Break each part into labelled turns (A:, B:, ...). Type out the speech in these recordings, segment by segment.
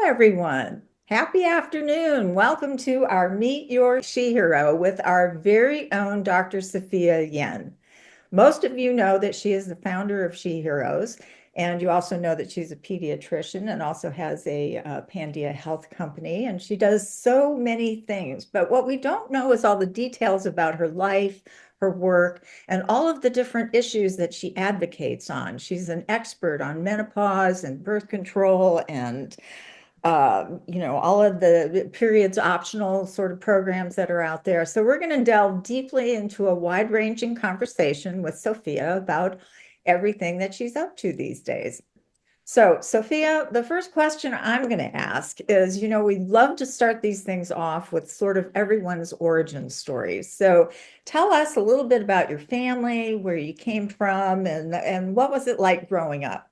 A: everyone. Happy afternoon. Welcome to our Meet Your SheHero with our very own Dr. Sophia Yen. Most of you know that she is the founder of SheHeroes, and you also know that she's a pediatrician and also has a Pandia health company, and she does so many things. But what we don't know is all the details about her life, her work, and all of the different issues that she advocates on. She's an expert on menopause and birth control and all of the periods optional sort of programs that are out there. So we're going to delve deeply into a wide-ranging conversation with Sophia about everything that she's up to these days. So, Sophia, the first question I'm going to ask is, we love to start these things off with sort of everyone's origin story. So tell us a little bit about your family, where you came from, and what was it like growing up?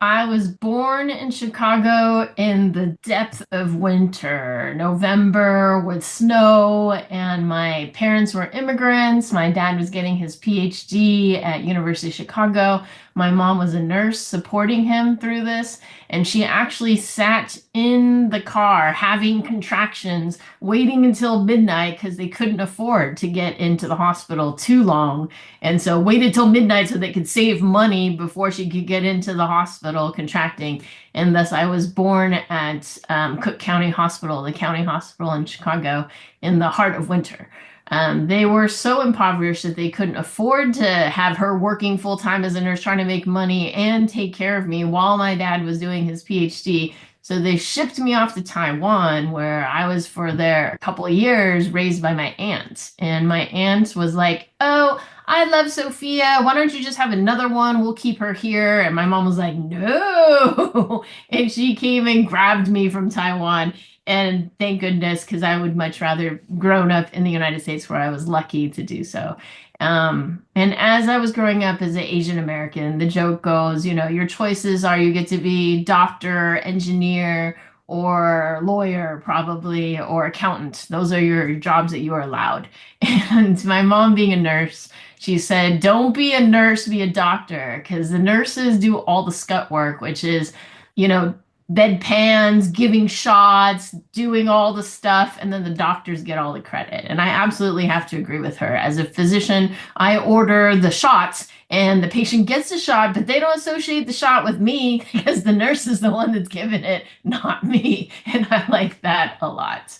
B: I was born in Chicago in the depth of winter, November with snow, and my parents were immigrants. My dad was getting his PhD at University of Chicago. My mom was a nurse supporting him through this, and she actually sat in the car having contractions, waiting until midnight because they couldn't afford to get into the hospital too long. And so waited till midnight so they could save money before she could get into the hospital contracting. And thus I was born at Cook County Hospital, the county hospital in Chicago, in the heart of winter. They were so impoverished that they couldn't afford to have her working full time as a nurse, trying to make money and take care of me while my dad was doing his PhD. So they shipped me off to Taiwan, where I was for there a couple of years, raised by my aunt. And my aunt was like, "Oh, I love Sophia. Why don't you just have another one? We'll keep her here." And my mom was like, "No." And she came and grabbed me from Taiwan. And thank goodness, because I would much rather grown up in the United States where I was lucky to do so. And as I was growing up as an Asian American, the joke goes, your choices are you get to be doctor, engineer, or lawyer, probably, or accountant. Those are your jobs that you are allowed. And my mom, being a nurse, she said, "Don't be a nurse, be a doctor," because the nurses do all the scut work, which is, you know, bedpans, giving shots, doing all the stuff, and then the doctors get all the credit. And I absolutely have to agree with her. As a physician, I order the shots and the patient gets the shot, but they don't associate the shot with me because the nurse is the one that's given it, not me. And I like that a lot.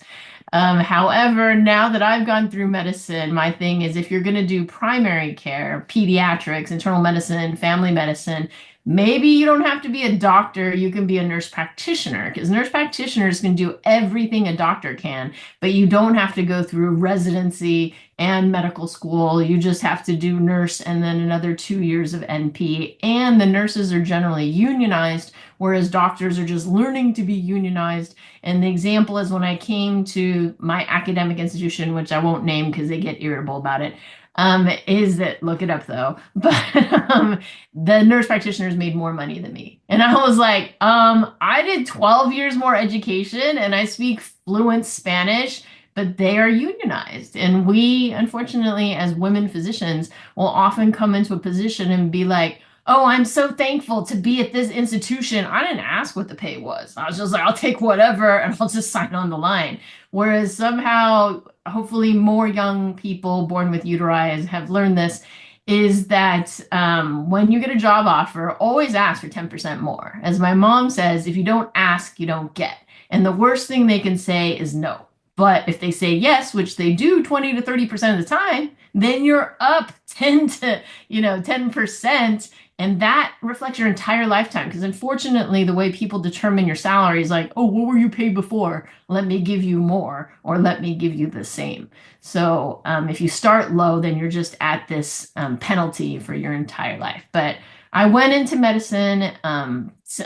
B: However, now that I've gone through medicine, my thing is if you're going to do primary care, pediatrics, internal medicine, family medicine, maybe you don't have to be a doctor. You can be a nurse practitioner because nurse practitioners can do everything a doctor can, but you don't have to go through residency and medical school. You just have to do nurse and then another 2 years of NP. And the nurses are generally unionized, whereas doctors are just learning to be unionized. And the example is when I came to my academic institution, which I won't name because they get irritable about it, is that, look it up though, but the nurse practitioners made more money than me. And I was like, I did 12 years more education and I speak fluent Spanish, but they are unionized. And we, unfortunately, as women physicians, will often come into a position and be like, "Oh, I'm so thankful to be at this institution. I didn't ask what the pay was. I was just like, I'll take whatever and I'll just sign on the line." Whereas somehow, hopefully, more young people born with uteri have learned this is that when you get a job offer, always ask for 10% more. As my mom says, if you don't ask, you don't get. And the worst thing they can say is no. But if they say yes, which they do 20 to 30% of the time, then you're up 10 to, 10%. And that reflects your entire lifetime. Because unfortunately, the way people determine your salary is like, "Oh, what were you paid before? Let me give you more, or let me give you the same." So if you start low, then you're just at this penalty for your entire life. But I went into medicine.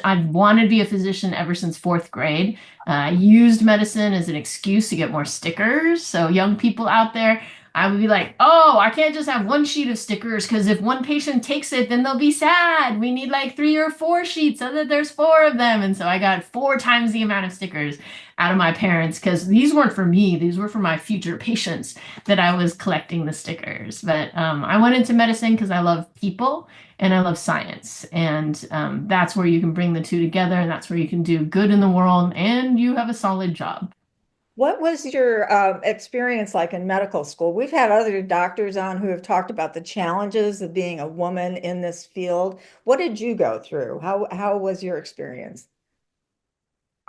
B: I've wanted to be a physician ever since fourth grade. I used medicine as an excuse to get more stickers. So young people out there, I would be like, oh, I can't just have one sheet of stickers because if one patient takes it, then they'll be sad. We need like 3 or 4 sheets so that there's 4 of them. And so I got 4 times the amount of stickers out of my parents because these weren't for me, these were for my future patients that I was collecting the stickers. But I went into medicine because I love people and I love science. And that's where you can bring the two together, and that's where you can do good in the world and you have a solid job.
A: What was your experience like in medical school? We've had other doctors on who have talked about the challenges of being a woman in this field. What did you go through? How was your experience?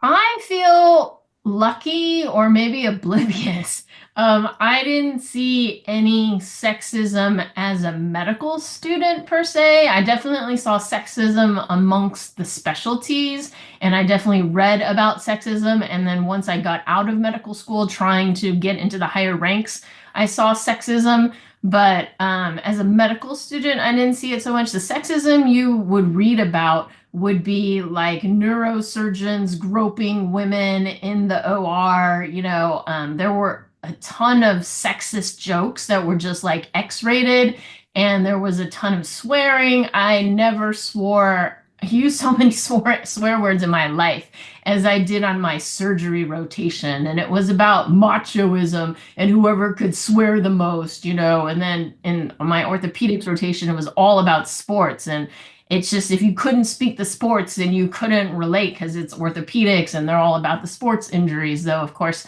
B: I feel lucky or maybe oblivious. I didn't see any sexism as a medical student per se. I definitely saw sexism amongst the specialties, and I definitely read about sexism. And then once I got out of medical school, trying to get into the higher ranks, I saw sexism. But as a medical student, I didn't see it so much. The sexism you would read about would be like neurosurgeons groping women in the OR. There were a ton of sexist jokes that were just like X-rated, and there was a ton of swearing. I never swore, I used so many swear words in my life as I did on my surgery rotation. And it was about machoism and whoever could swear the most, and then in my orthopedics rotation, it was all about sports. And it's just if you couldn't speak the sports, then you couldn't relate because it's orthopedics and they're all about the sports injuries, though, of course,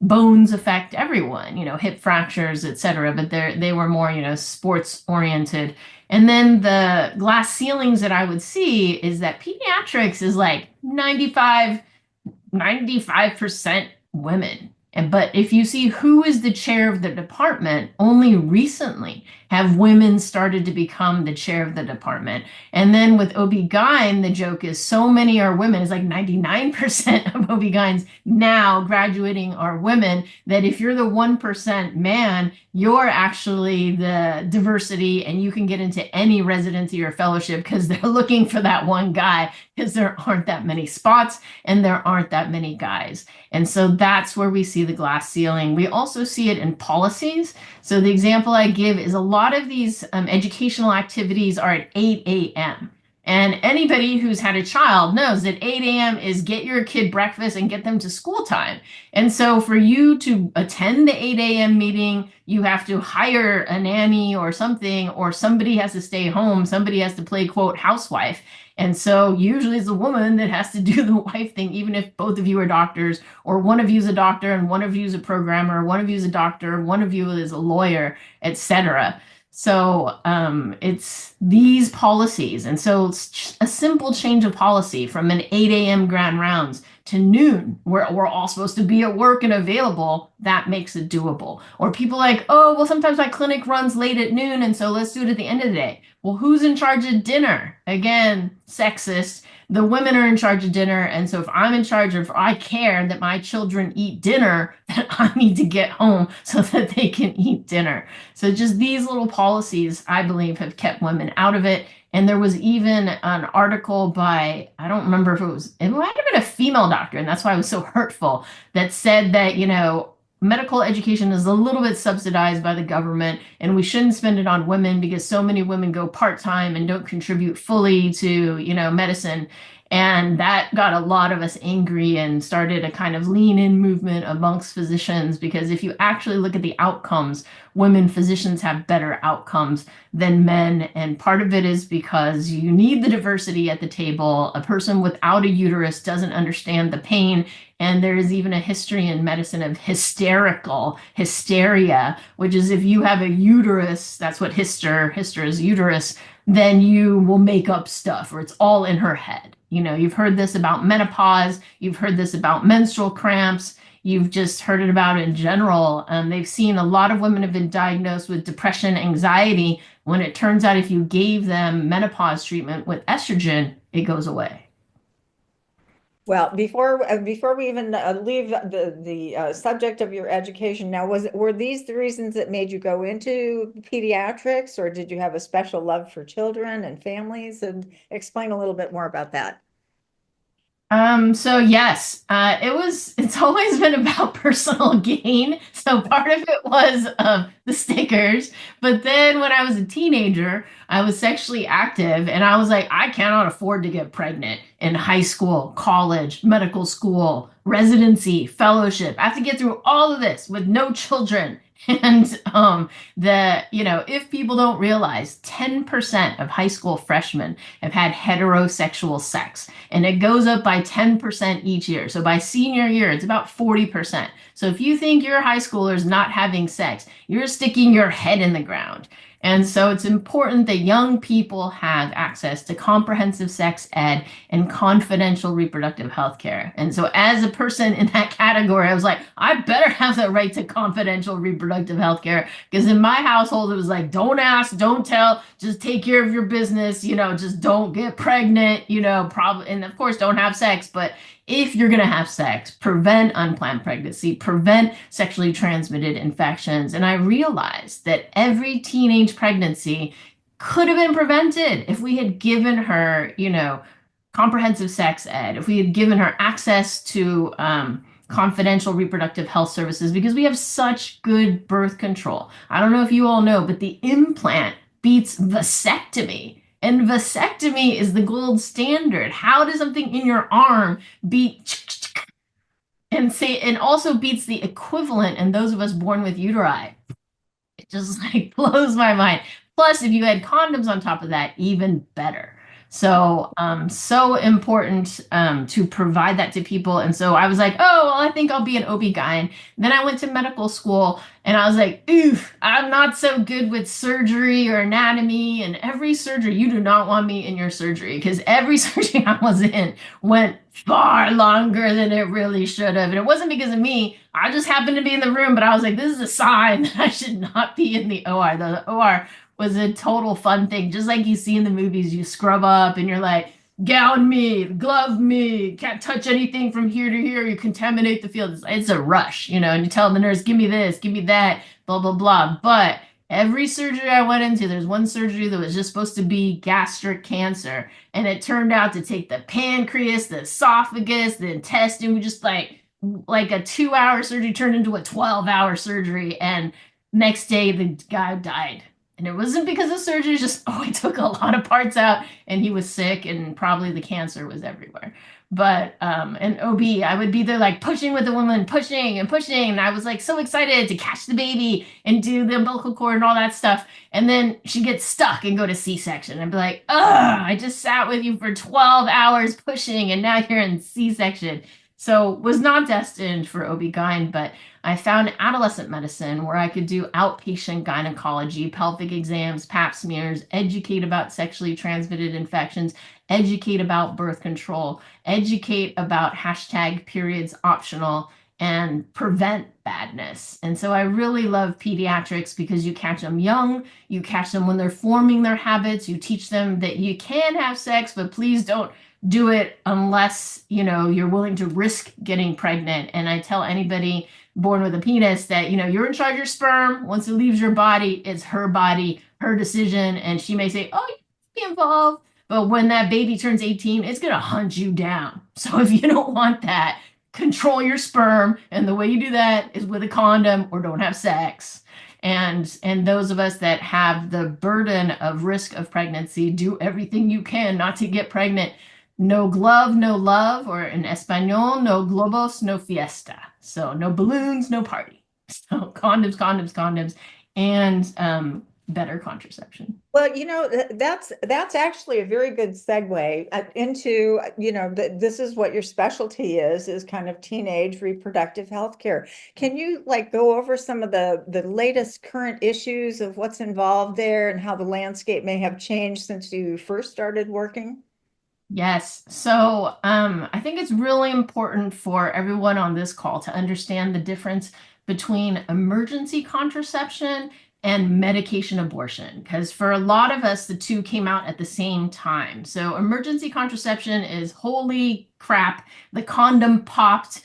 B: bones affect everyone, hip fractures, etc. But they were more, sports oriented. And then the glass ceilings that I would see is that pediatrics is like 95% women. But if you see who is the chair of the department, only recently have women started to become the chair of the department. And then with OB-GYN, the joke is so many are women. It's like 99% of OB-GYNs now graduating are women, that if you're the 1% man, you're actually the diversity and you can get into any residency or fellowship because they're looking for that one guy because there aren't that many spots and there aren't that many guys. And so that's where we see the glass ceiling. We also see it in policies. So the example I give is a lot of these educational activities are at 8 a.m. And anybody who's had a child knows that 8 a.m. is get your kid breakfast and get them to school time. And so for you to attend the 8 a.m. meeting, you have to hire a nanny or something, or somebody has to stay home. Somebody has to play, quote, housewife. And so usually it's a woman that has to do the wife thing, even if both of you are doctors, or one of you is a doctor and one of you is a programmer, one of you is a doctor, one of you is a lawyer, etc. So it's these policies. And so it's a simple change of policy from an 8 a.m. grand rounds to noon, where we're all supposed to be at work and available, that makes it doable. Or people like, oh, well, sometimes my clinic runs late at noon, and so let's do it at the end of the day. Well, who's in charge of dinner? Again, sexist. The women are in charge of dinner. And so if I'm in charge of, I care that my children eat dinner, then I need to get home so that they can eat dinner. So just these little policies, I believe, have kept women out of it. And there was even an article by, I don't remember if it might have been a female doctor, and that's why it was so hurtful, that said that, medical education is a little bit subsidized by the government, and we shouldn't spend it on women because so many women go part-time and don't contribute fully to, medicine. And that got a lot of us angry and started a kind of lean in movement amongst physicians, because if you actually look at the outcomes, women physicians have better outcomes than men. And part of it is because you need the diversity at the table. A person without a uterus doesn't understand the pain. And there is even a history in medicine of hysteria, which is if you have a uterus, that's what hyster is uterus, then you will make up stuff, or it's all in her head. You've heard this about menopause, you've heard this about menstrual cramps, you've just heard it about in general. They've seen a lot of women have been diagnosed with depression, anxiety, when it turns out if you gave them menopause treatment with estrogen, it goes away.
A: Well, before we even leave the subject of your education, now were these the reasons that made you go into pediatrics, or did you have a special love for children and families? And explain a little bit more about that.
B: So yes, it's always been about personal gain. So part of it was the stickers, but then when I was a teenager, I was sexually active and I was like, I cannot afford to get pregnant in high school, college, medical school, residency, fellowship. I have to get through all of this with no children. And if people don't realize 10% of high school freshmen have had heterosexual sex and it goes up by 10% each year. So by senior year, it's about 40%. So if you think your high schooler's not having sex, you're sticking your head in the ground. And so it's important that young people have access to comprehensive sex ed and confidential reproductive health care. And so as a person in that category, I was like, I better have the right to confidential reproductive health care because in my household, it was like, don't ask, don't tell, just take care of your business, just don't get pregnant, probably, and of course, don't have sex. But if you're going to have sex, prevent unplanned pregnancy, prevent sexually transmitted infections. And I realized that every teenage pregnancy could have been prevented if we had given her, comprehensive sex ed, if we had given her access to confidential reproductive health services, because we have such good birth control. I don't know if you all know, but the implant beats vasectomy. And vasectomy is the gold standard. How does something in your arm beat and also beats the equivalent in those of us born with uteri? It just like blows my mind. Plus, if you had condoms on top of that, even better. So, so important to provide that to people. And so I was like, oh, well, I think I'll be an OB-GYN. Then I went to medical school and I was like, oof, I'm not so good with surgery or anatomy. And every surgery, you do not want me in your surgery because every surgery I was in went far longer than it really should have. And it wasn't because of me. I just happened to be in the room, but I was like, this is a sign that I should not be in the OR. The OR was a total fun thing. Just like you see in the movies, you scrub up and you're like, gown me, glove me, can't touch anything from here to here. You contaminate the field. It's a rush, and you tell the nurse, give me this, give me that, blah, blah, blah. But every surgery I went into, there's one surgery that was just supposed to be gastric cancer. And it turned out to take the pancreas, the esophagus, the intestine. We just like a 2-hour surgery turned into a 12-hour surgery. And next day, the guy died. And it wasn't because of surgery, it's just, oh, he took a lot of parts out and he was sick and probably the cancer was everywhere. But an OB, I would be there like pushing with the woman, pushing and pushing. And I was like so excited to catch the baby and do the umbilical cord and all that stuff. And then she gets stuck and go to C-section. And be like, ugh, I just sat with you for 12 hours pushing and now you're in C-section. So was not destined for OB-GYN, but I found adolescent medicine where I could do outpatient gynecology, pelvic exams, pap smears, educate about sexually transmitted infections, educate about birth control, educate about hashtag periods optional, and prevent badness. And so I really love pediatrics because you catch them young, you catch them when they're forming their habits, you teach them that you can have sex, but please don't do it unless, you're willing to risk getting pregnant. And I tell anybody born with a penis that, you're in charge of your sperm. Once it leaves your body, it's her body, her decision. And she may say, oh, you can be involved. But when that baby turns 18, it's going to hunt you down. So if you don't want that, control your sperm. And the way you do that is with a condom or don't have sex. And those of us that have the burden of risk of pregnancy, do everything you can not to get pregnant. No glove, no love, or in Espanol, no globos, no fiesta. So no balloons, no party. So condoms, condoms, condoms, and better contraception.
A: Well, that's actually a very good segue into, this is what your specialty is kind of teenage reproductive health care. Can you like go over some of the latest current issues of what's involved there and how the landscape may have changed since you first started working?
B: Yes. So I think it's really important for everyone on this call to understand the difference between emergency contraception and medication abortion, because for a lot of us, the two came out at the same time. So emergency contraception is holy crap, the condom popped.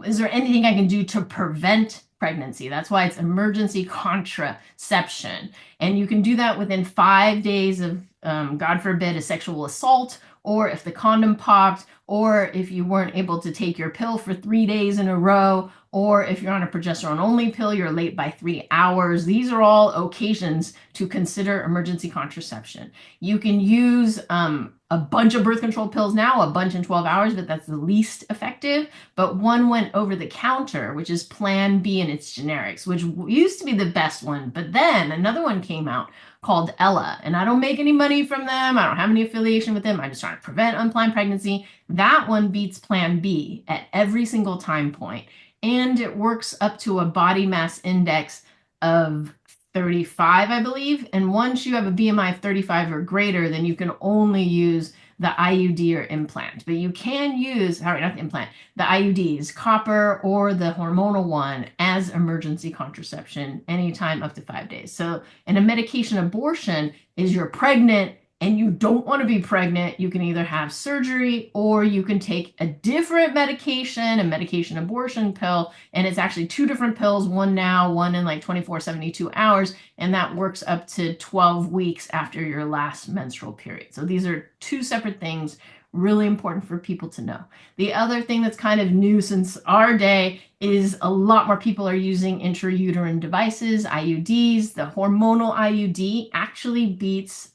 B: Is there anything I can do to prevent pregnancy. That's why it's emergency contraception. And you can do that within 5 days of, God forbid, a sexual assault, or if the condom popped, or if you weren't able to take your pill for 3 days in a row, or if you're on a progesterone only pill, you're late by 3 hours. These are all occasions to consider emergency contraception. You can use a bunch of birth control pills now, a bunch in 12 hours, but that's the least effective. But one went over the counter, which is Plan B and its generics, which used to be the best one. But then another one came out called Ella, and I don't make any money from them. I don't have any affiliation with them. I'm just trying to prevent unplanned pregnancy. That one beats Plan B at every single time point, and it works up to a body mass index of 35, I believe. And once you have a BMI of 35 or greater, then you can only use the IUD or implant. But you can use, sorry, not the implant, the IUDs, copper or the hormonal one as emergency contraception anytime up to 5 days. So, and a medication abortion is you're pregnant and you don't want to be pregnant, you can either have surgery or you can take a different medication, a medication abortion pill, and it's actually two different pills, one now, one in like 24, 72 hours, and that works up to 12 weeks after your last menstrual period. So these are two separate things, really important for people to know. The other thing that's kind of new since our day is a lot more people are using intrauterine devices, IUDs. The hormonal IUD actually beats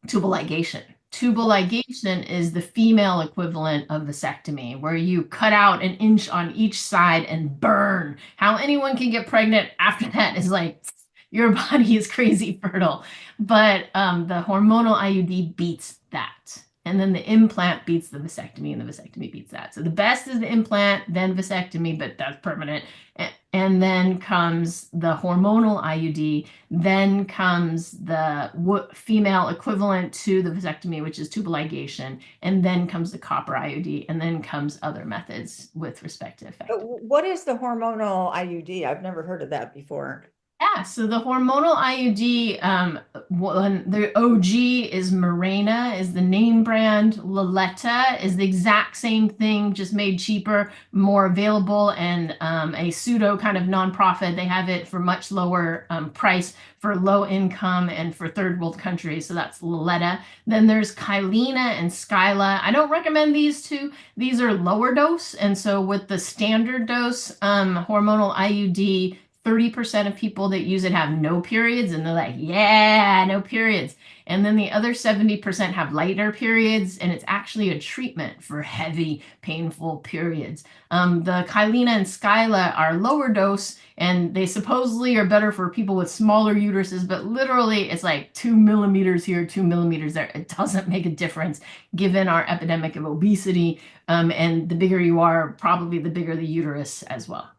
B: tubal ligation. Tubal ligation is the female equivalent of vasectomy, where you cut out an inch on each side and burn. How anyone can get pregnant after that is like, your body is crazy fertile. But the hormonal IUD beats that. And then the implant beats the vasectomy, and the vasectomy beats that. So the best is the implant, then vasectomy, but that's permanent. And then comes the hormonal IUD, then comes the female equivalent to the vasectomy, which is tubal ligation, and then comes the copper IUD, and then comes other methods with respect to effectiveness.
A: What is the hormonal IUD? I've never heard of that before.
B: Yeah, so the hormonal IUD, the OG is Mirena, is the name brand. Loletta is the exact same thing, just made cheaper, more available, and a pseudo kind of nonprofit. They have it for much lower price for low income and for third world countries. So that's Loletta. Then there's Kyleena and Skyla. I don't recommend these two. These are lower dose, and so with the standard dose hormonal IUD, 30% of people that use it have no periods, and they're like, yeah, no periods. And then the other 70% have lighter periods, and it's actually a treatment for heavy, painful periods. The Kyleena and Skyla are lower dose, and they supposedly are better for people with smaller uteruses, but literally it's like 2 millimeters here, 2 millimeters there. It doesn't make a difference given our epidemic of obesity. And the bigger you are, probably the bigger the uterus as well.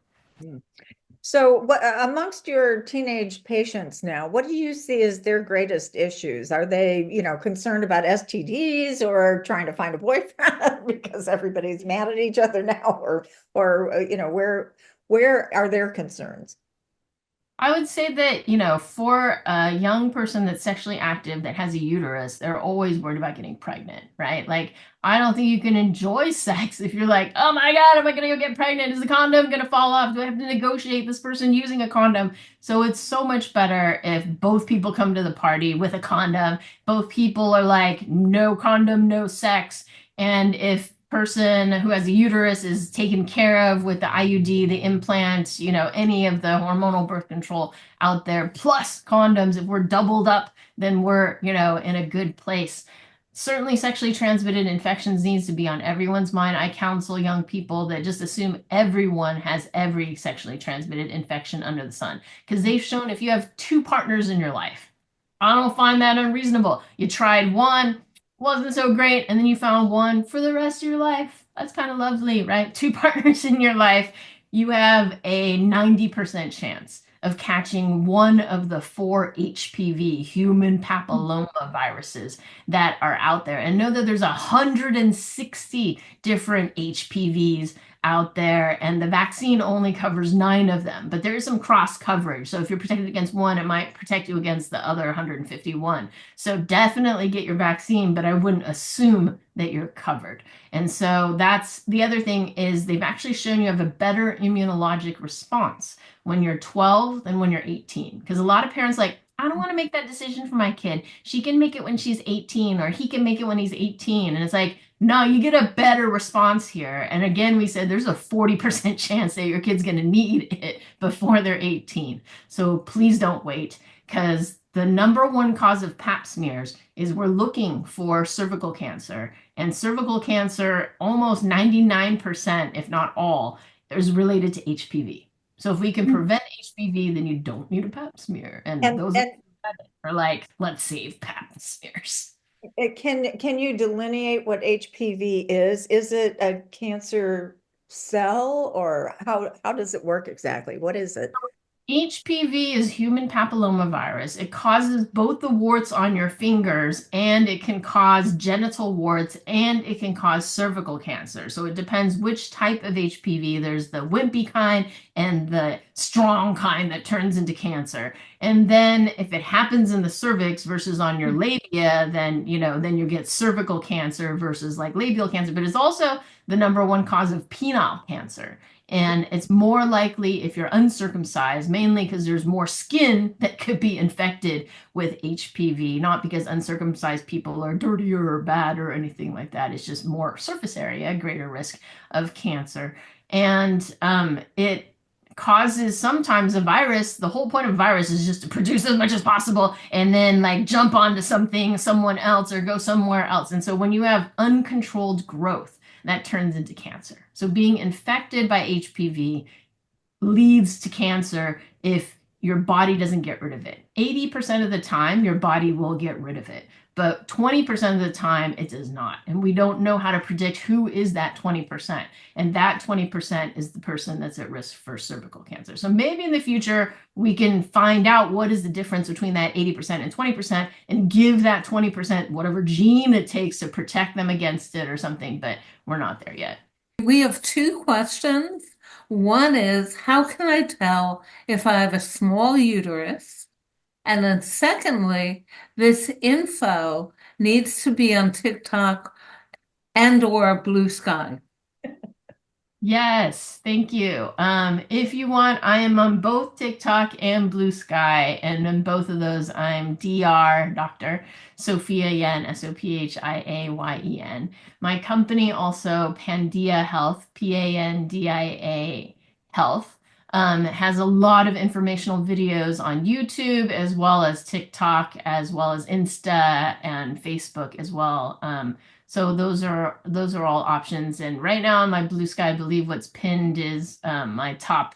A: So, what amongst your teenage patients now, what do you see as their greatest issues? Are they, concerned about STDs or trying to find a boyfriend because everybody's mad at each other now, or where are their concerns?
B: I would say that, for a young person that's sexually active that has a uterus, they're always worried about getting pregnant, right? Like, I don't think you can enjoy sex if you're like, oh my God, am I going to go get pregnant? Is the condom going to fall off? Do I have to negotiate this person using a condom? So it's so much better if both people come to the party with a condom. Both people are like, no condom, no sex. And if person who has a uterus is taken care of with the IUD, the implant, any of the hormonal birth control out there, plus condoms, if we're doubled up, then we're, in a good place. Certainly sexually transmitted infections needs to be on everyone's mind. I counsel young people that just assume everyone has every sexually transmitted infection under the sun, because they've shown if you have two partners in your life, I don't find that unreasonable. You tried one, wasn't so great, and then you found one for the rest of your life. That's kind of lovely, right? Two partners in your life, you have a 90% chance of catching one of the 4 HPV, human papilloma viruses that are out there. And know that there's 160 different HPVs out there, and the vaccine only covers 9 of them, but there is some cross coverage. So if you're protected against one, it might protect you against the other 151. So definitely get your vaccine, but I wouldn't assume that you're covered. And so that's the other thing is they've actually shown you have a better immunologic response when you're 12 than when you're 18. Because a lot of parents like, I don't want to make that decision for my kid. She can make it when she's 18, or he can make it when he's 18. And it's like, no, you get a better response here. And again, we said there's a 40% chance that your kid's going to need it before they're 18. So please don't wait, because the number one cause of pap smears is we're looking for cervical cancer. And cervical cancer, almost 99%, if not all, is related to HPV. So if we can prevent HPV, then you don't need a pap smear. And
A: And
B: those
A: and
B: are like, let's save pap smears.
A: can you delineate what HPV is? Is it a cancer cell, or how does it work exactly? What is it?
B: HPV is human papillomavirus. It causes both the warts on your fingers, and it can cause genital warts, and it can cause cervical cancer. So it depends which type of HPV. There's the wimpy kind and the strong kind that turns into cancer. And then if it happens in the cervix versus on your labia, then then you get cervical cancer versus like labial cancer. But it's also the number one cause of penile cancer. And it's more likely if you're uncircumcised, mainly because there's more skin that could be infected with HPV, not because uncircumcised people are dirtier or bad or anything like that. It's just more surface area, greater risk of cancer. And it causes sometimes a virus. The whole point of a virus is just to produce as much as possible and then like jump onto something, someone else, or go somewhere else. And so when you have uncontrolled growth, that turns into cancer. So being infected by HPV leads to cancer if your body doesn't get rid of it. 80% of the time, your body will get rid of it, but 20% of the time, it does not. And we don't know how to predict who is that 20%. And that 20% is the person that's at risk for cervical cancer. So maybe in the future, we can find out what is the difference between that 80% and 20% and give that 20% whatever gene it takes to protect them against it or something, but we're not there yet.
C: We have two questions. One is, how can I tell if I have a small uterus? And then secondly, this info needs to be on TikTok and or Blue Sky.
B: Yes, thank you. If you want, I am on both TikTok and Blue Sky, and in both of those, I'm Dr. Sophia Yen, Sophiayen. My company also, Pandia Health, Pandia Health, has a lot of informational videos on YouTube as well as TikTok, as well as Insta and Facebook as well. So those are all options. And right now on my Blue Sky, I believe what's pinned is my top.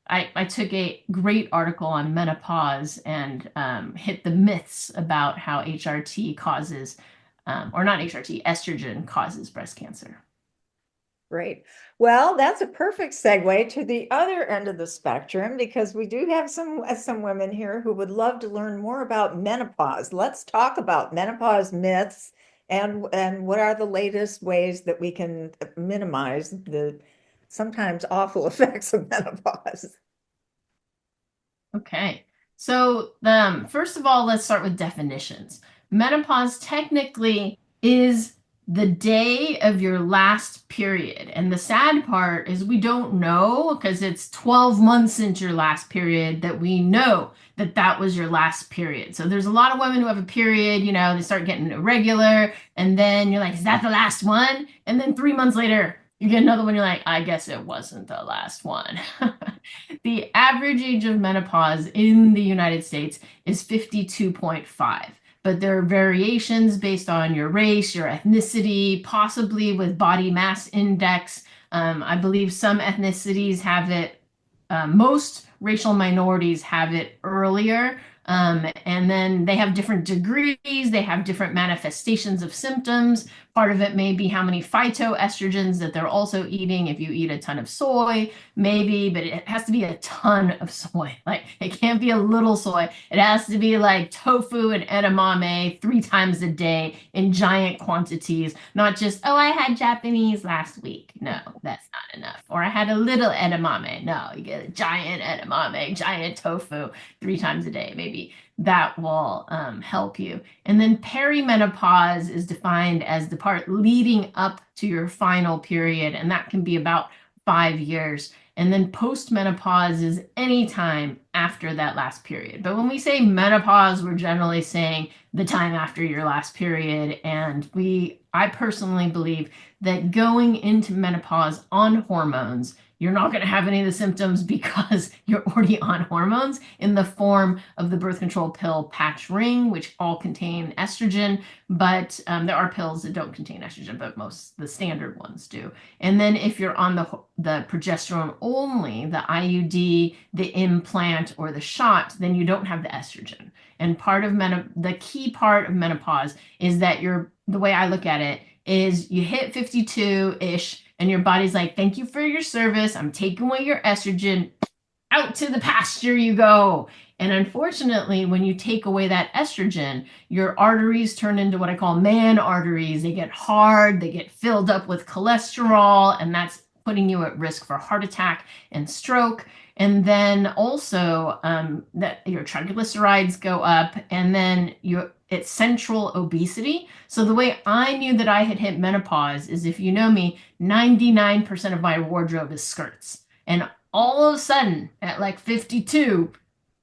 B: I took a great article on menopause and hit the myths about how HRT causes, or not HRT, estrogen causes breast cancer.
A: Great. Well, that's a perfect segue to the other end of the spectrum, because we do have some women here who would love to learn more about menopause. Let's talk about menopause myths and what are the latest ways that we can minimize the sometimes awful effects of menopause.
B: Okay. So, first of all, let's start with definitions. Menopause technically is the day of your last period. And the sad part is we don't know, because it's 12 months since your last period, that we know that that was your last period. So there's a lot of women who have a period, they start getting irregular, and then you're like, is that the last one? And then 3 months later, you get another one, you're like, I guess it wasn't the last one. The average age of menopause in the United States is 52.5. But there are variations based on your race, your ethnicity, possibly with body mass index. I believe some ethnicities have it, most racial minorities have it earlier. And then they have different degrees, they have different manifestations of symptoms. Part of it may be how many phytoestrogens that they're also eating. If you eat a ton of soy, maybe, but it has to be a ton of soy. Like it can't be a little soy. It has to be like tofu and edamame 3 times a day in giant quantities, not just, oh, I had Japanese last week. No, that's not enough. Or I had a little edamame. No, you get a giant edamame, giant tofu 3 times a day. Maybe that will help you. And then perimenopause is defined as the part leading up to your final period, and that can be about 5 years. And then postmenopause is any time after that last period. But when we say menopause, we're generally saying the time after your last period. And I personally believe that going into menopause on hormones, you're not going to have any of the symptoms because you're already on hormones in the form of the birth control pill patch ring, which all contain estrogen. But there are pills that don't contain estrogen, but the standard ones do. And then if you're on the progesterone only, the IUD, the implant, or the shot, then you don't have the estrogen. And the key part of menopause is that the way I look at it is you hit 52-ish and your body's like, thank you for your service. I'm taking away your estrogen. Out to the pasture you go. And unfortunately, when you take away that estrogen, your arteries turn into what I call man arteries. They get hard, they get filled up with cholesterol, and that's putting you at risk for heart attack and stroke. And then also that your triglycerides go up, and then it's central obesity. So the way I knew that I had hit menopause is, if you know me, 99% of my wardrobe is skirts. And all of a sudden, at like 52,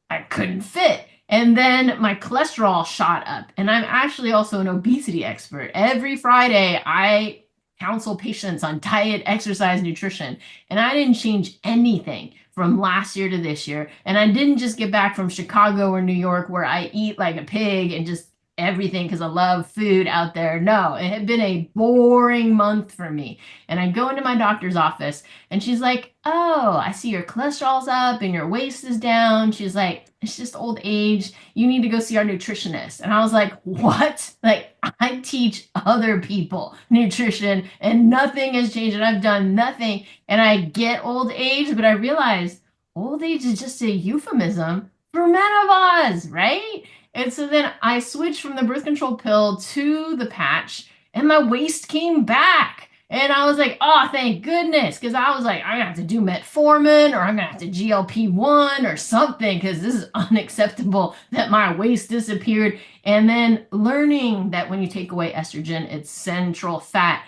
B: I couldn't fit. And then my cholesterol shot up. And I'm actually also an obesity expert. Every Friday, I counsel patients on diet, exercise, nutrition. And I didn't change anything from last year to this year. And I didn't just get back from Chicago or New York where I eat like a pig and just everything because I love food out there. No, it had been a boring month for me. And I go into my doctor's office and she's like, oh, I see your cholesterol's up and your waist is down. She's like, it's just old age. You need to go see our nutritionist. And I was like, what? Like, I teach other people nutrition and nothing has changed and I've done nothing. And I get old age, but I realize old age is just a euphemism for menopause, right? And so then I switched from the birth control pill to the patch, and my waist came back. And I was like, oh, thank goodness. Because I was like, I'm going to have to do metformin, or I'm going to have to GLP-1 or something, because this is unacceptable that my waist disappeared. And then learning that when you take away estrogen, it's central fat.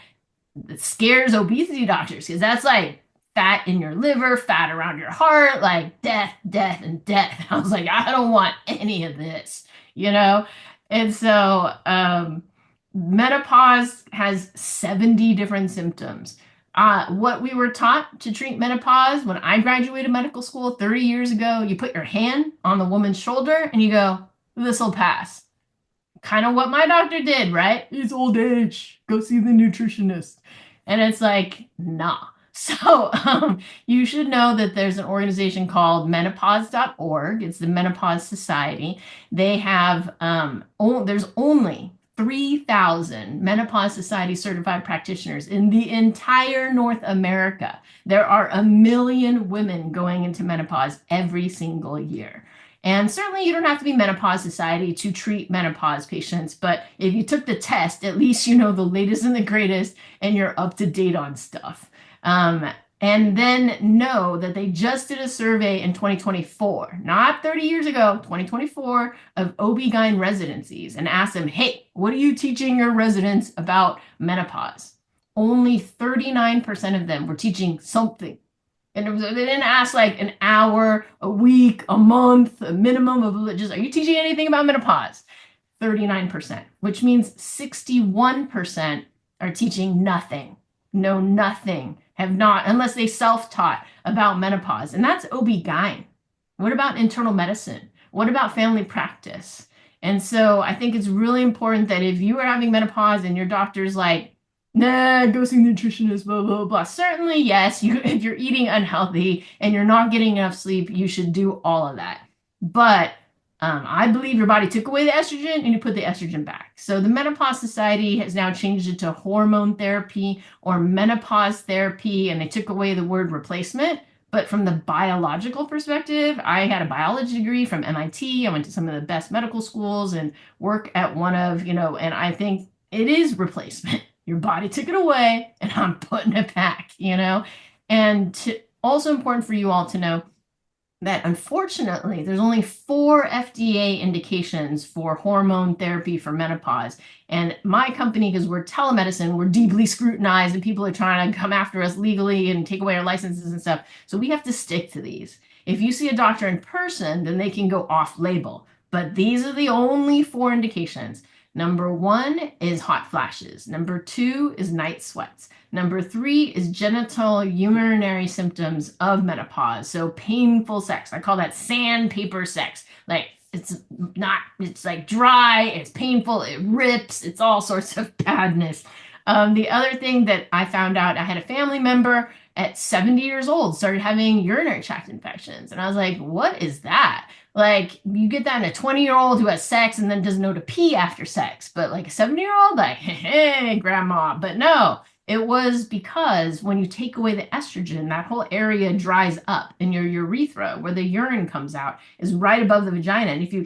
B: It scares obesity doctors, because that's like fat in your liver, fat around your heart, like death, death, and death. I was like, I don't want any of this. You know? And so menopause has 70 different symptoms. What we were taught to treat menopause when I graduated medical school 30 years ago, you put your hand on the woman's shoulder and you go, this will pass. Kind of what my doctor did, right? It's old age. Go see the nutritionist. And it's like, nah. So you should know that there's an organization called menopause.org. It's the Menopause Society. They have, there's only 3,000 Menopause Society certified practitioners in the entire North America. There are 1 million women going into menopause every single year. And certainly you don't have to be Menopause Society to treat menopause patients, but if you took the test, at least you know the latest and the greatest and you're up to date on stuff. And then know that they just did a survey in 2024, not 30 years ago, 2024, of OB-GYN residencies and asked them, hey, what are you teaching your residents about menopause? Only 39% of them were teaching something. And they didn't ask like an hour, a week, a month, a minimum of just, are you teaching anything about menopause? 39%, which means 61% are teaching nothing. Know nothing, have not, unless they self-taught about menopause. And that's OB-GYN. What about internal medicine? What about family practice? And so I think it's really important that if you are having menopause and your doctor's like, nah, go see a nutritionist, blah, blah, blah. Certainly, yes, if you're eating unhealthy and you're not getting enough sleep, you should do all of that. But I believe your body took away the estrogen and you put the estrogen back. So the Menopause Society has now changed it to hormone therapy or menopause therapy, and they took away the word replacement. But from the biological perspective, I had a biology degree from MIT. I went to some of the best medical schools and work at one of, and I think it is replacement. Your body took it away and I'm putting it back. Also important for you all to know that unfortunately there's only 4 FDA indications for hormone therapy for menopause. And my company, because we're telemedicine, we're deeply scrutinized and people are trying to come after us legally and take away our licenses and stuff. So we have to stick to these. If you see a doctor in person, then they can go off label. But these are the only 4 indications. Number 1 is hot flashes. Number 2 is night sweats. Number 3 is genital urinary symptoms of menopause. So painful sex. I call that sandpaper sex. Like it's like dry, it's painful, it rips, it's all sorts of badness. The other thing that I found out, I had a family member at 70 years old started having urinary tract infections. And I was like, what is that? Like, you get that in a 20-year-old who has sex and then doesn't know to pee after sex. But like a 70-year-old, like, hey, grandma. But no, it was because when you take away the estrogen, that whole area dries up in your urethra where the urine comes out is right above the vagina. And if you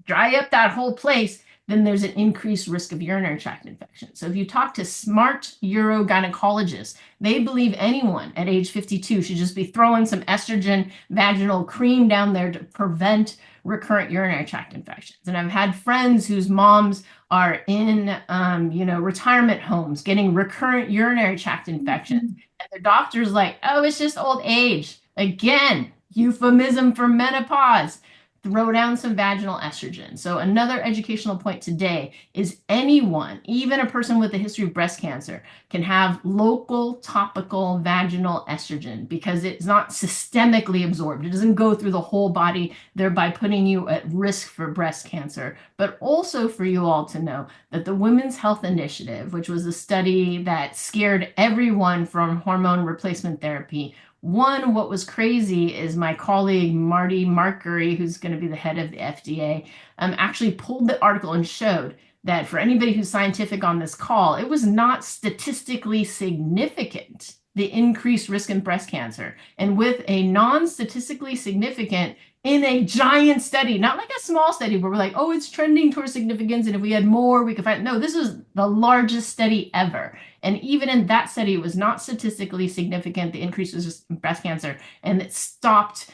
B: dry up that whole place, then there's an increased risk of urinary tract infection. So if you talk to smart urogynecologists, they believe anyone at age 52 should just be throwing some estrogen vaginal cream down there to prevent recurrent urinary tract infections. And I've had friends whose moms are in, retirement homes getting recurrent urinary tract infections. And their doctor's like, oh, it's just old age. Again, euphemism for menopause. Throw down some vaginal estrogen. So another educational point today is anyone, even a person with a history of breast cancer, can have local topical vaginal estrogen because it's not systemically absorbed. It doesn't go through the whole body, thereby putting you at risk for breast cancer. But also for you all to know that the Women's Health Initiative, which was a study that scared everyone from hormone replacement therapy, what was crazy is my colleague Marty Markery, who's going to be the head of the FDA, actually pulled the article and showed that for anybody who's scientific on this call, it was not statistically significant, the increased risk in breast cancer. And with a non-statistically significant in a giant study, not like a small study where we're like, oh, it's trending towards significance, and if we had more, we could find. No, this was the largest study ever. And even in that study, it was not statistically significant. The increase was just breast cancer, and it stopped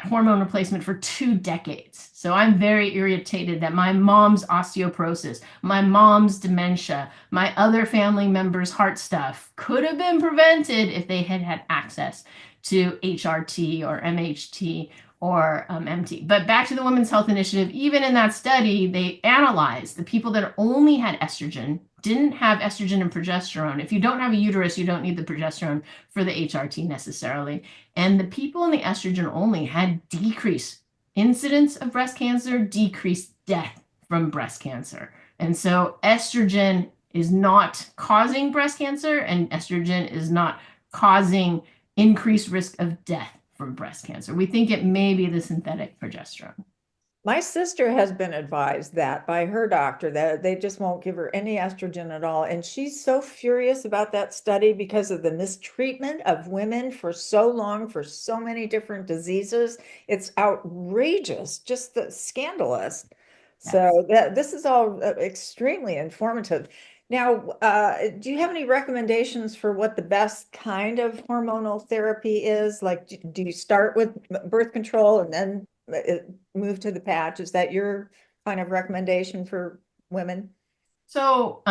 B: hormone replacement for 2 decades. So I'm very irritated that my mom's osteoporosis, my mom's dementia, my other family members' heart stuff could have been prevented if they had had access to HRT or MHT or MT. But back to the Women's Health Initiative, even in that study, they analyzed the people that only had estrogen, didn't have estrogen and progesterone. If you don't have a uterus, you don't need the progesterone for the HRT necessarily. And the people in the estrogen only had decreased incidence of breast cancer, decreased death from breast cancer. And so estrogen is not causing breast cancer, and estrogen is not causing increased risk of death from breast cancer. We think it may be the synthetic progesterone.
A: My sister has been advised that by her doctor that they just won't give her any estrogen at all. And she's so furious about that study because of the mistreatment of women for so long, for so many different diseases. It's outrageous, just scandalous.
B: Yes.
A: So this is all extremely informative. Now, do you have any recommendations for what the best kind of hormonal therapy is? Like, do you start with birth control and then move to the patch? Is that your kind of recommendation for women?
B: So,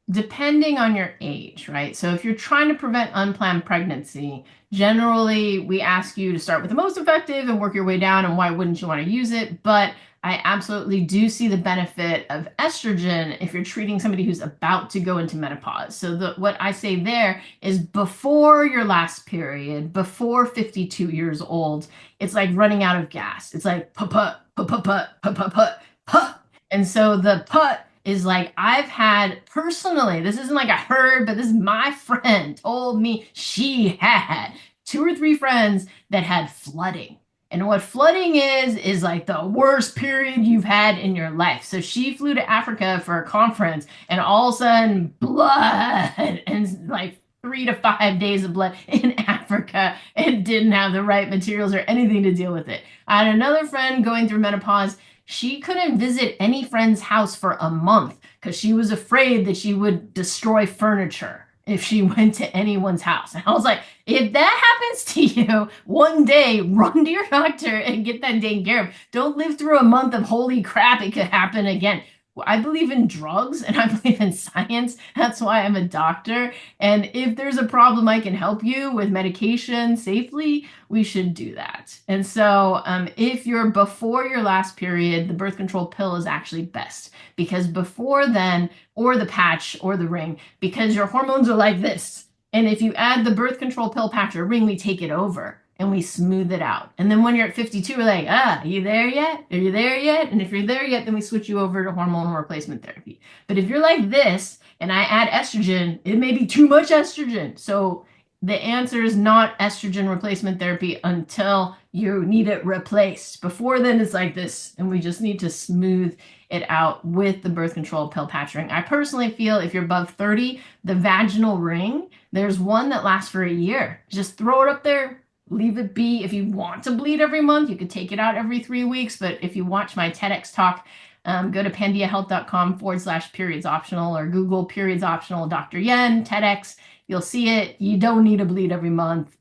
B: depending on your age, right? So if you're trying to prevent unplanned pregnancy, generally we ask you to start with the most effective and work your way down, and why wouldn't you want to use it? But I absolutely do see the benefit of estrogen if you're treating somebody who's about to go into menopause. So what I say there is before your last period, before 52 years old, it's like running out of gas. It's like put, put, put, put, put, put, put, put, put. And so the put is like, I've had personally, this isn't like I heard, but this is my friend told me she had 2 or 3 friends that had flooding. And what flooding is like the worst period you've had in your life. So she flew to Africa for a conference, and all of a sudden, blood and like 3 to 5 days of blood in Africa, and didn't have the right materials or anything to deal with it. I had another friend going through menopause. She couldn't visit any friend's house for a month because she was afraid that she would destroy furniture if she went to anyone's house. And I was like, if that happens to you one day, run to your doctor and get that taken care of. Don't live through a month of holy crap, it could happen again. I believe in drugs and I believe in science. That's why I'm a doctor. And if there's a problem I can help you with medication safely, we should do that. And so if you're before your last period, the birth control pill is actually best, because before then, or the patch or the ring, because your hormones are like this. And if you add the birth control pill, patch, or ring, we take it over and we smooth it out. And then when you're at 52, we're like, are you there yet? Are you there yet? And if you're there yet, then we switch you over to hormonal replacement therapy. But if you're like this and I add estrogen, it may be too much estrogen. So the answer is not estrogen replacement therapy until you need it replaced. Before then, it's like this, and we just need to smooth it out with the birth control pill, patch, ring. I personally feel if you're above 30, the vaginal ring, there's one that lasts for a year. Just throw it up there, leave it be. If you want to bleed every month, you could take it out every 3 weeks. But if you watch my TEDx talk, go to pandiahealth.com/periods optional, or Google periods optional Dr. Yen TEDx. You'll see it. You don't need to bleed every month.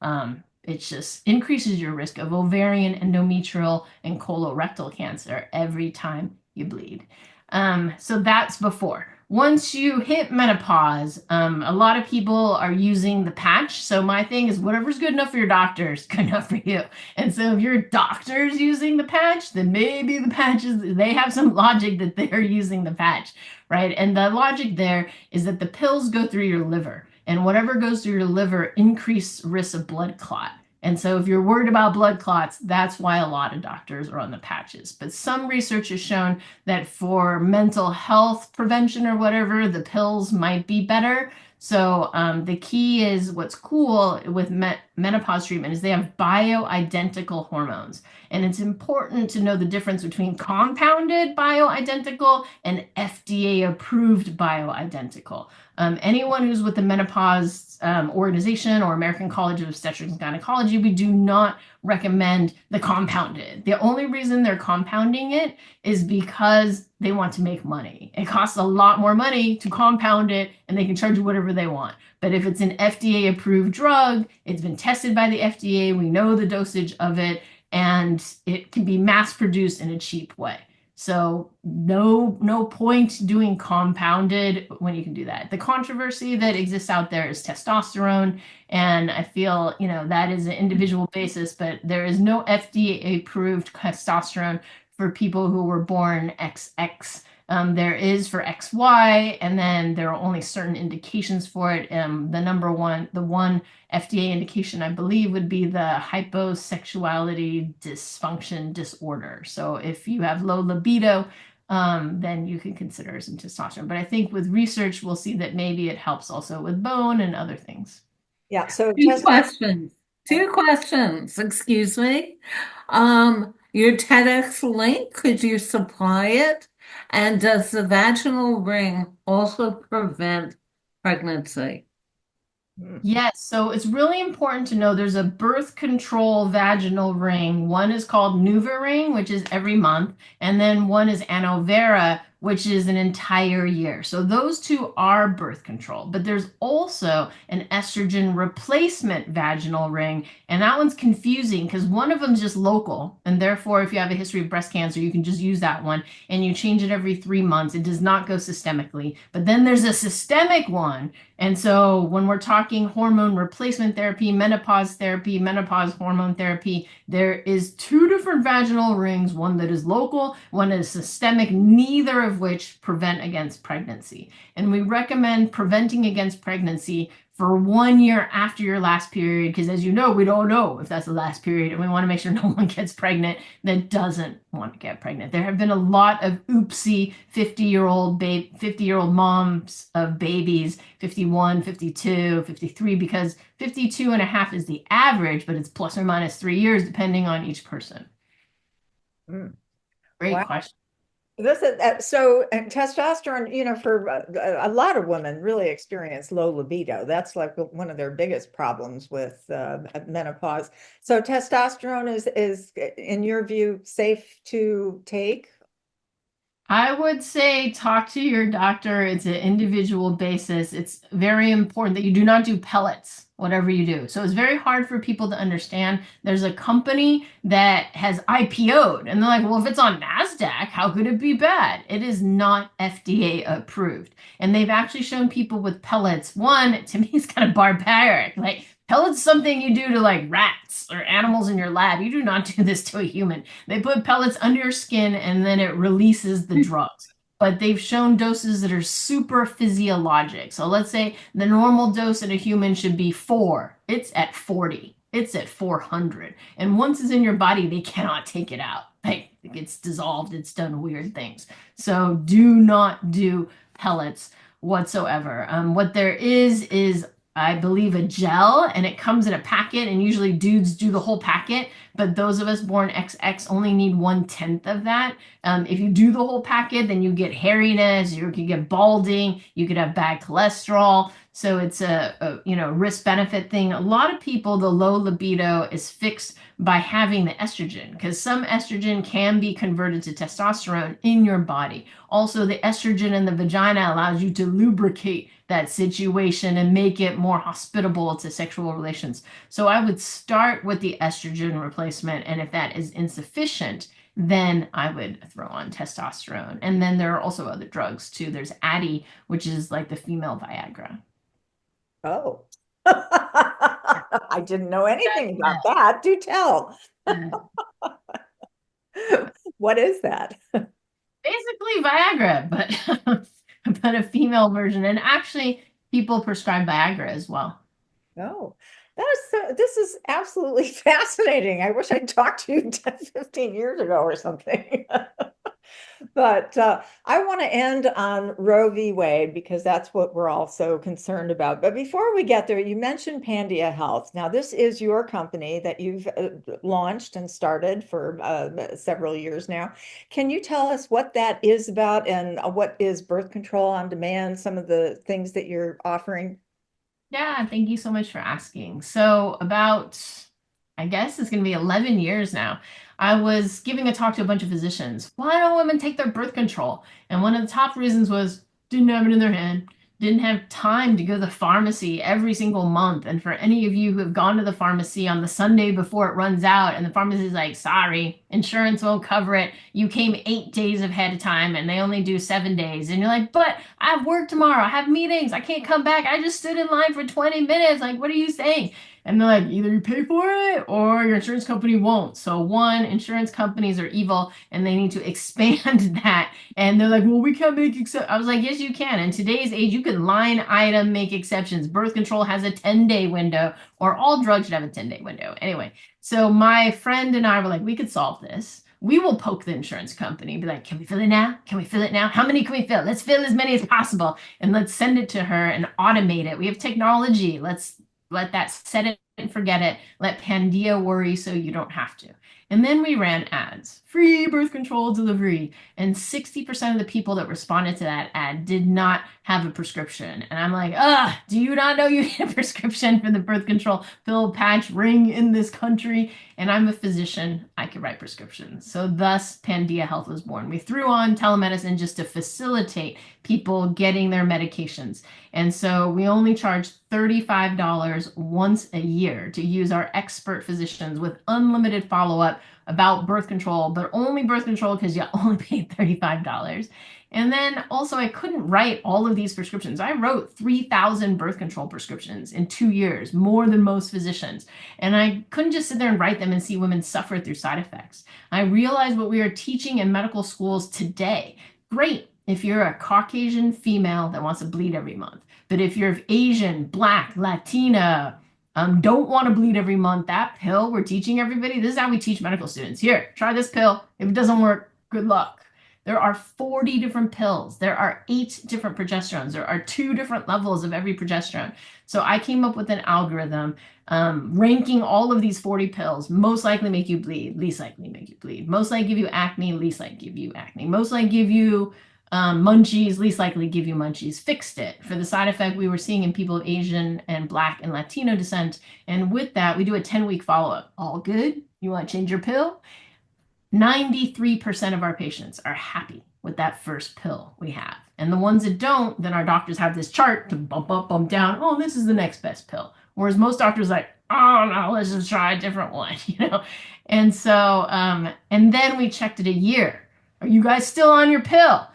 B: It just increases your risk of ovarian, endometrial, and colorectal cancer every time you bleed. So that's before. Once you hit menopause, a lot of people are using the patch. So my thing is whatever's good enough for your doctor is good enough for you. And so if your doctor's using the patch, then maybe the patches, they have some logic that they're using the patch, right? And the logic there is that the pills go through your liver, and whatever goes through your liver increase risk of blood clot. And so if you're worried about blood clots, that's why a lot of doctors are on the patches. But some research has shown that for mental health prevention or whatever, the pills might be better. So the key is, what's cool with menopause treatment is they have bioidentical hormones. And it's important to know the difference between compounded bioidentical and FDA approved bioidentical. Anyone who's with the menopause organization or American College of Obstetrics and Gynecology, we do not recommend the compounded. The only reason they're compounding it is because they want to make money. It costs a lot more money to compound it, and they can charge you whatever they want. But if it's an FDA approved drug, it's been tested by the FDA, we know the dosage of it, and it can be mass produced in a cheap way. So no point doing compounded when you can do that. The controversy that exists out there is testosterone, and I feel, that is an individual basis, but there is no FDA approved testosterone for people who were born XX. There is for XY, and then there are only certain indications for it. The one FDA indication, I believe, would be the hyposexuality dysfunction disorder. So if you have low libido, then you can consider some testosterone. But I think with research, we'll see that maybe it helps also with bone and other things.
A: Yeah. So
C: Two questions, excuse me. Your TEDx link, could you supply it? And does the vaginal ring also prevent pregnancy?
B: Yes, so it's really important to know there's a birth control vaginal ring. One is called NuvaRing, which is every month, and then one is Anovera, which is an entire year. So those two are birth control, but there's also an estrogen replacement vaginal ring, and that one's confusing because one of them is just local, and therefore if you have a history of breast cancer, you can just use that one, and you change it every 3 months. It does not go systemically. But then there's a systemic one, and so when we're talking hormone replacement therapy, menopause hormone therapy, there is 2 different vaginal rings, one that is local, one that is systemic, neither of which prevent against pregnancy. And we recommend preventing against pregnancy for 1 year after your last period, because as you know, we don't know if that's the last period, and we want to make sure no one gets pregnant that doesn't want to get pregnant. There have been a lot of oopsie 50-year-old moms of babies, 51, 52, 53, because 52 and a half is the average, but it's plus or minus 3 years depending on each person.
A: Mm.
B: Great
A: Wow.
B: question.
A: This is so, and testosterone, for a lot of women really experience low libido. That's like one of their biggest problems with menopause. So testosterone is in your view safe to take?
B: I would say talk to your doctor. It's an individual basis. It's very important that you do not do pellets, whatever you do. So it's very hard for people to understand. There's a company that has IPO'd, and they're like, well, if it's on NASDAQ, how could it be bad? It is not FDA approved. And they've actually shown people with pellets. One, to me, is kind of barbaric. Like, pellets something you do to like rats or animals in your lab. You do not do this to a human. They put pellets under your skin and then it releases the drugs. But they've shown doses that are super physiologic. So let's say the normal dose in a human should be 4. It's at 40. It's at 400. And once it's in your body, they cannot take it out. Like, it gets dissolved. It's done weird things. So do not do pellets whatsoever. What there is I believe a gel, and it comes in a packet, and usually dudes do the whole packet, but those of us born XX only need 1/10 of that. If you do the whole packet, then you get hairiness, you could get balding, you could have bad cholesterol. So it's a risk benefit thing. A lot of people, the low libido is fixed by having the estrogen, because some estrogen can be converted to testosterone in your body. Also, the estrogen in the vagina allows you to lubricate that situation and make it more hospitable to sexual relations. So I would start with the estrogen replacement, and if that is insufficient, then I would throw on testosterone. And then there are also other drugs too. There's Addy, which is like the female Viagra.
A: Oh, I didn't know anything about that. Do tell. What is that?
B: Basically Viagra, but a female version. And actually, people prescribe Viagra as well.
A: Oh, this is absolutely fascinating. I wish I'd talked to you 10, 15 years ago or something. But I want to end on Roe v. Wade because that's what we're all so concerned about. But before we get there, you mentioned Pandia Health. Now, this is your company that you've launched and started for several years now. Can you tell us what that is about and what is birth control on demand, some of the things that you're offering?
B: Yeah, thank you so much for asking. So about, I guess it's going to be 11 years now, I was giving a talk to a bunch of physicians. Why don't women take their birth control? And one of the top reasons was didn't have it in their hand, didn't have time to go to the pharmacy every single month. And for any of you who have gone to the pharmacy on the Sunday before it runs out, and the pharmacy is like, sorry, insurance won't cover it. You came 8 days ahead of time and they only do 7 days. And you're like, but I have work tomorrow. I have meetings. I can't come back. I just stood in line for 20 minutes. Like, what are you saying? And they're like, either you pay for it or your insurance company won't. So one, insurance companies are evil and they need to expand that. And they're like, well, we can't make exceptions. I was like, yes, you can. In today's age, you can line item make exceptions. Birth control has a 10-day window, or all drugs should have a 10-day window. Anyway, so my friend and I were like, we could solve this. We will poke the insurance company, be like, can we fill it now? Can we fill it now? How many can we fill? Let's fill as many as possible. And let's send it to her and automate it. We have technology. Let's let that set it and forget it. Let Pandia worry so you don't have to. And then we ran ads, free birth control delivery. And 60% of the people that responded to that ad did not have a prescription. And I'm like, do you not know you need a prescription for the birth control pill patch ring in this country? And I'm a physician. I can write prescriptions. So thus Pandia Health was born. We threw on telemedicine just to facilitate people getting their medications. And so we only charge $35 once a year to use our expert physicians with unlimited follow-up about birth control, but only birth control because you only paid $35. And then also I couldn't write all of these prescriptions. I wrote 3,000 birth control prescriptions in 2 years, more than most physicians. And I couldn't just sit there and write them and see women suffer through side effects. I realized what we are teaching in medical schools today. Great if you're a Caucasian female that wants to bleed every month. But if you're Asian, Black, Latina, don't want to bleed every month, that pill we're teaching everybody, this is how we teach medical students. Here, try this pill. If it doesn't work, good luck. There are 40 different pills. There are 8 different progesterones. There are 2 different levels of every progesterone. So I came up with an algorithm ranking all of these 40 pills. Most likely make you bleed, least likely make you bleed. Most likely give you acne, least likely give you acne. Most likely give you munchies, least likely give you munchies. Fixed it for the side effect we were seeing in people of Asian and Black and Latino descent. And with that, we do a 10-week follow-up. All good? You want to change your pill? 93% of our patients are happy with that first pill we have. And the ones that don't, then our doctors have this chart to bump up, bump down. Oh, this is the next best pill. Whereas most doctors are like, oh no, let's just try a different one, And so, and then we checked it a year. Are you guys still on your pill?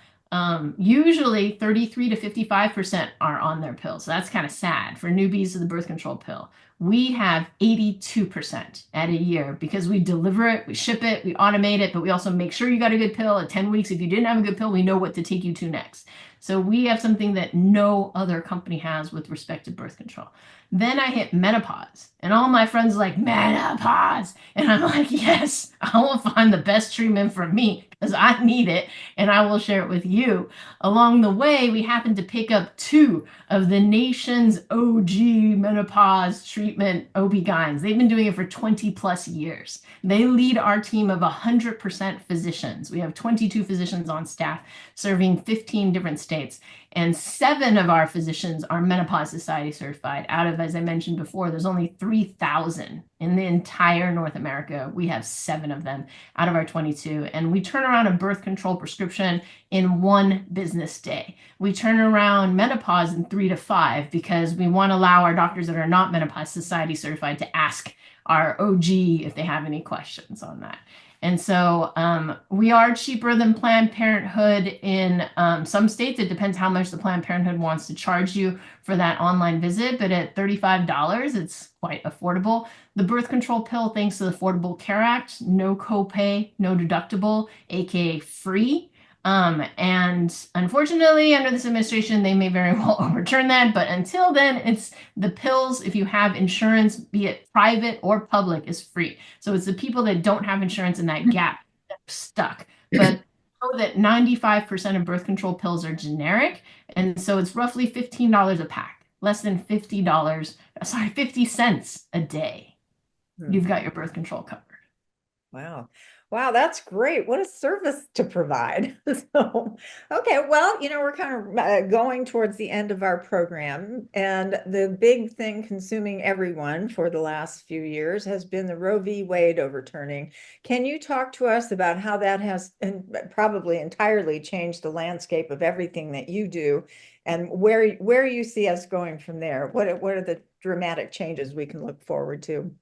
B: Usually 33 to 55% are on their pill. So that's kind of sad for newbies to the birth control pill. We have 82% at a year because we deliver it, we ship it, we automate it, but we also make sure you got a good pill at 10 weeks. If you didn't have a good pill, we know what to take you to next. So we have something that no other company has with respect to birth control. Then I hit menopause, and all my friends are like, menopause. And I'm like, yes, I will find the best treatment for me because I need it, and I will share it with you. Along the way, we happened to pick up 2 of the nation's OG menopause treatment OB-GYNs. They've been doing it for 20 plus years. They lead our team of 100% physicians. We have 22 physicians on staff serving 15 different states. And 7 of our physicians are Menopause Society certified. Out of, as I mentioned before, there's only 3,000 in the entire North America. We have 7 of them out of our 22. And we turn around a birth control prescription in 1 business day. We turn around menopause in 3 to 5 because we want to allow our doctors that are not Menopause Society certified to ask our OG if they have any questions on that. And so we are cheaper than Planned Parenthood in some states. It depends how much the Planned Parenthood wants to charge you for that online visit. But at $35, it's quite affordable. The birth control pill, thanks to the Affordable Care Act, no copay, no deductible, aka free. And unfortunately, under this administration, they may very well overturn that. But until then, it's the pills, if you have insurance, be it private or public, is free. So it's the people that don't have insurance in that gap that are stuck. But know that 95% of birth control pills are generic. And so it's roughly $15 a pack, less than $50 cents a day. You've got your birth control covered.
A: Wow. Wow, that's great. What a service to provide. So, okay, well, we're kind of going towards the end of our program, and the big thing consuming everyone for the last few years has been the Roe v. Wade overturning. Can you talk to us about how that has probably entirely changed the landscape of everything that you do, and where you see us going from there? What are the dramatic changes we can look forward to?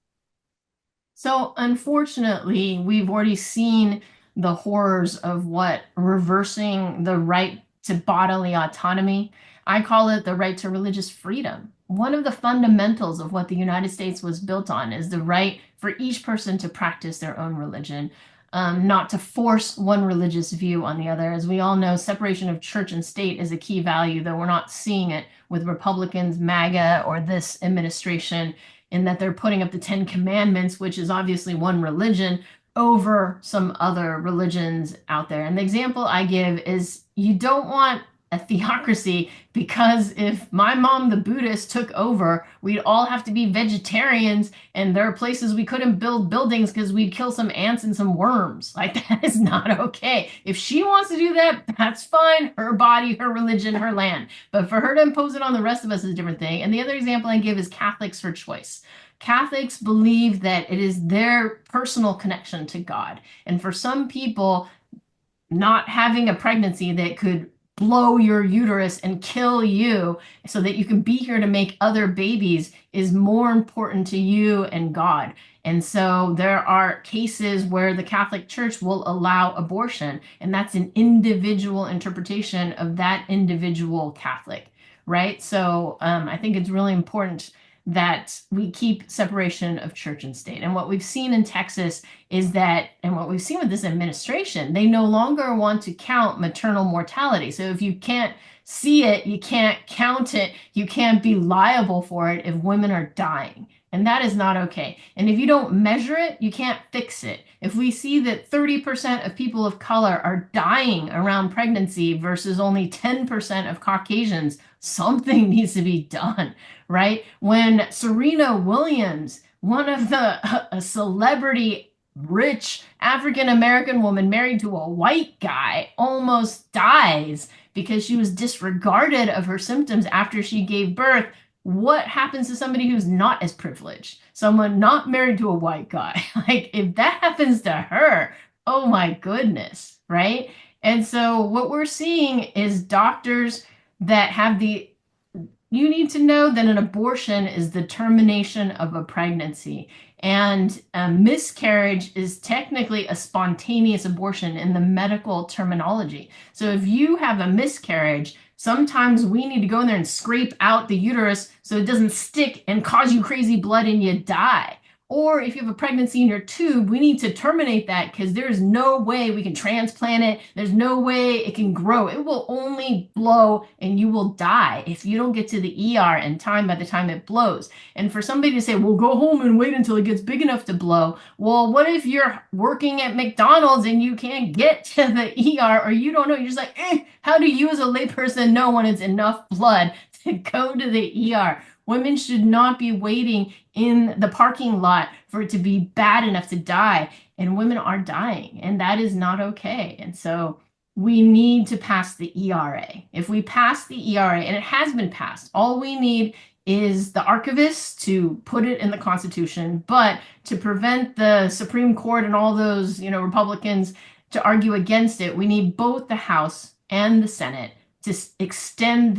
B: So unfortunately, we've already seen the horrors of what reversing the right to bodily autonomy. I call it the right to religious freedom. One of the fundamentals of what the United States was built on is the right for each person to practice their own religion, not to force one religious view on the other. As we all know, separation of church and state is a key value, though we're not seeing it with Republicans, MAGA, or this administration, in that they're putting up the 10 Commandments, which is obviously one religion, over some other religions out there. And the example I give is you don't want a theocracy, because if my mom, the Buddhist, took over, we'd all have to be vegetarians, and there are places we couldn't build buildings because we'd kill some ants and some worms. Like, that is not okay. If she wants to do that, that's fine. Her body, her religion, her land. But for her to impose it on the rest of us is a different thing. And the other example I give is Catholics for choice. Catholics believe that it is their personal connection to God. And for some people, not having a pregnancy that could blow your uterus and kill you so that you can be here to make other babies is more important to you and God. And so there are cases where the Catholic Church will allow abortion, and that's an individual interpretation of that individual Catholic, right? So I think it's really important that we keep separation of church and state. And what we've seen in Texas is that, and what we've seen with this administration, they no longer want to count maternal mortality. So if you can't see it, you can't count it, you can't be liable for it if women are dying. And that is not okay. And if you don't measure it, you can't fix it. If we see that 30% of people of color are dying around pregnancy versus only 10% of Caucasians, something needs to be done, right? When Serena Williams, one of a celebrity rich African American woman married to a white guy, almost dies because she was disregarded of her symptoms after she gave birth. What happens to somebody who's not as privileged? Someone not married to a white guy. Like, if that happens to her, oh my goodness, right? And so, what we're seeing is doctors that have the you need to know that an abortion is the termination of a pregnancy. And a miscarriage is technically a spontaneous abortion in the medical terminology. So if you have a miscarriage, sometimes we need to go in there and scrape out the uterus so it doesn't stick and cause you crazy blood and you die. Or if you have a pregnancy in your tube, we need to terminate that because there's no way we can transplant it. There's no way it can grow. It will only blow and you will die if you don't get to the ER in time by the time it blows. And for somebody to say, well, go home and wait until it gets big enough to blow. Well, what if you're working at McDonald's and you can't get to the ER or you don't know? You're just like, how do you as a layperson know when it's enough blood to go to the ER? Women should not be waiting in the parking lot for it to be bad enough to die. And women are dying, and that is not okay. And so we need to pass the ERA. If we pass the ERA, and it has been passed, all we need is the archivists to put it in the Constitution, but to prevent the Supreme Court and all those, Republicans to argue against it, we need both the House and the Senate to extend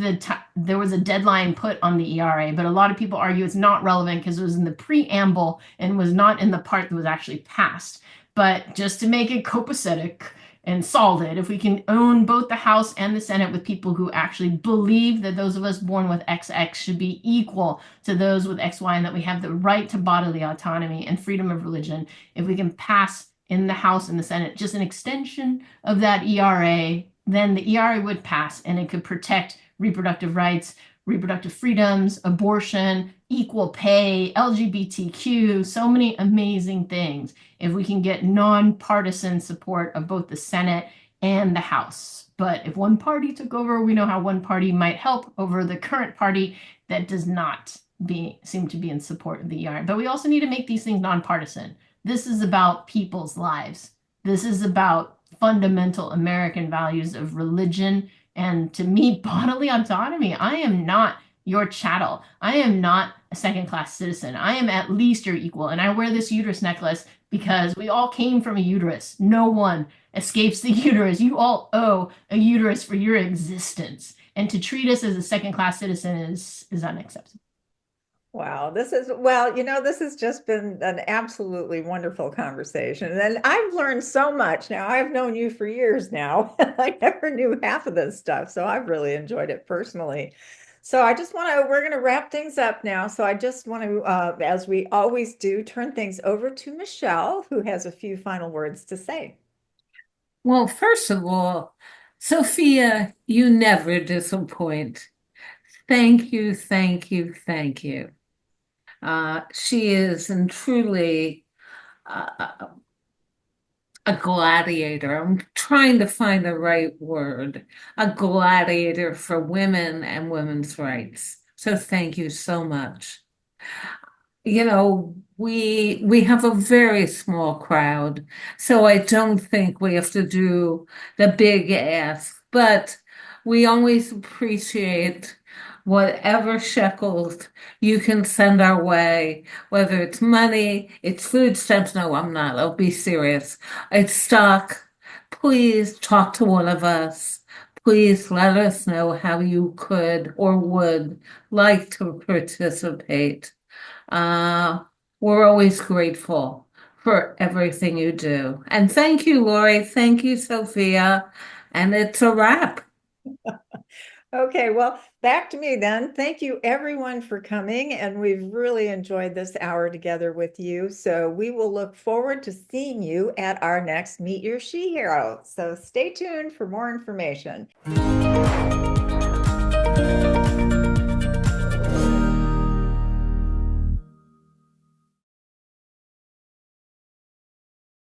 B: there was a deadline put on the ERA, but a lot of people argue it's not relevant because it was in the preamble and was not in the part that was actually passed. But just to make it copacetic and solid, if we can own both the House and the Senate with people who actually believe that those of us born with XX should be equal to those with XY and that we have the right to bodily autonomy and freedom of religion, if we can pass in the House and the Senate just an extension of that ERA, then the ERA would pass and it could protect reproductive rights, reproductive freedoms, abortion, equal pay, LGBTQ, so many amazing things if we can get nonpartisan support of both the Senate and the House. But if one party took over, we know how one party might help over the current party that does not seem to be in support of the ERA. But we also need to make these things nonpartisan. This is about people's lives. This is about fundamental American values of religion. And to me, bodily autonomy, I am not your chattel. I am not a second-class citizen. I am at least your equal. And I wear this uterus necklace because we all came from a uterus. No one escapes the uterus. You all owe a uterus for your existence. And to treat us as a second-class citizen is unacceptable.
A: Wow, this has just been an absolutely wonderful conversation. And I've learned so much now. I've known you for years now. I never knew half of this stuff. So I've really enjoyed it personally. So we're going to wrap things up now. So I just want to, as we always do, turn things over to Michelle, who has a few final words to say.
C: Well, first of all, Sophia, you never disappoint. Thank you, thank you, thank you. She is and truly a gladiator. I'm trying to find the right word. A gladiator for women and women's rights. So thank you so much. We have a very small crowd, so I don't think we have to do the big ask, but we always appreciate whatever shekels you can send our way, whether it's money, it's food stamps. No, I'm not. I'll be serious. It's stock. Please talk to one of us. Please let us know how you could or would like to participate. We're always grateful for everything you do. And thank you, Lori. Thank you, Sophia. And it's a wrap.
A: Okay, well, back to me then. Thank you everyone for coming, and we've really enjoyed this hour together with you. So we will look forward to seeing you at our next Meet Your She Hero. So stay tuned for more information.